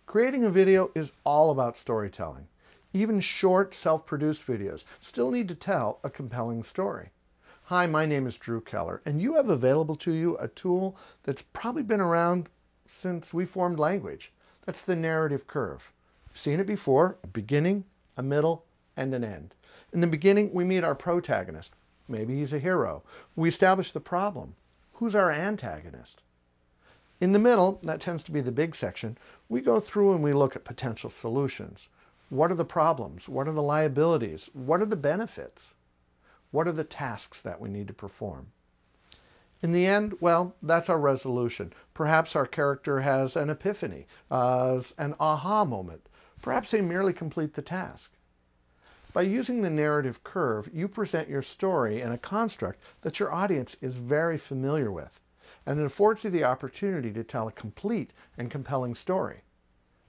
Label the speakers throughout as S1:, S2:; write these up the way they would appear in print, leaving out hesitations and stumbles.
S1: Creating a video is all about storytelling. Even short, self-produced videos still need to tell a compelling story. Hi, my name is Drew Keller, and you have available to you a tool that's probably been around since we formed language. That's the narrative curve. You've seen it before: a beginning, a middle, and an end. In the beginning, we meet our protagonist. Maybe he's a hero. We establish the problem. Who's our antagonist? In the middle, that tends to be the big section, we go through and we look at potential solutions. What are the problems? What are the liabilities? What are the benefits? What are the tasks that we need to perform? In the end, well, that's our resolution. Perhaps our character has an epiphany, an aha moment. Perhaps they merely complete the task. By using the narrative curve, you present your story in a construct that your audience is very familiar with, and it affords you the opportunity to tell a complete and compelling story.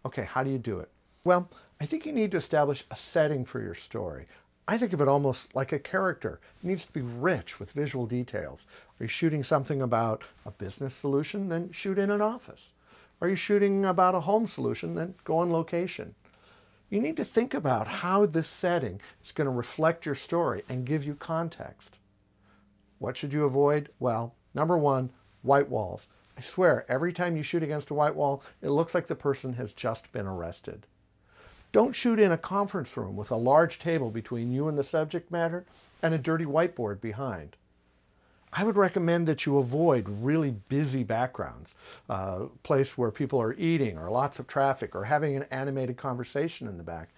S1: Okay, how do you do it? Well, I think you need to establish a setting for your story. I think of it almost like a character. It needs to be rich with visual details. Are you shooting something about a business solution? Then shoot in an office. Are you shooting about a home solution? Then go on location. You need to think about how this setting is going to reflect your story and give you context. What should you avoid? Well, number one, white walls. I swear, every time you shoot against a white wall, it looks like the person has just been arrested. Don't shoot in a conference room with a large table between you and the subject matter and a dirty whiteboard behind. I would recommend that you avoid really busy backgrounds, a place where people are eating or lots of traffic or having an animated conversation in the back.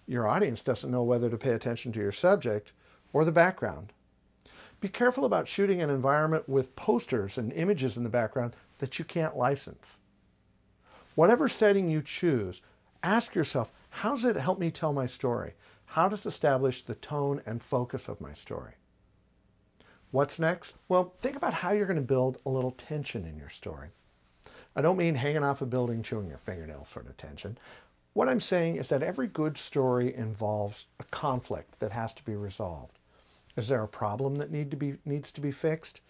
S1: Your audience doesn't know whether to pay attention to your subject or the background. Be careful about shooting an environment with posters and images in the background that you can't license. Whatever setting you choose, ask yourself, how does it help me tell my story? How does it establish the tone and focus of my story? What's next? Well, think about how you're going to build a little tension in your story. I don't mean hanging off a building, chewing your fingernails sort of tension. What I'm saying is that every good story involves a conflict that has to be resolved. Is there a problem that needs to be fixed?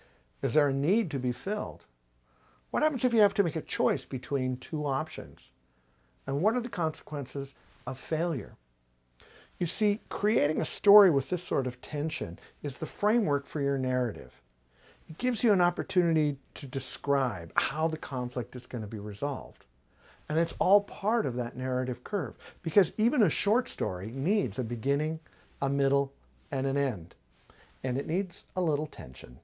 S1: Is there a need to be filled? What happens if you have to make a choice between two options? And what are the consequences of failure? You see, creating a story with this sort of tension is the framework for your narrative. It gives you an opportunity to describe how the conflict is going to be resolved. And it's all part of that narrative curve, because even a short story needs a beginning, a middle, and an end. And it needs a little tension.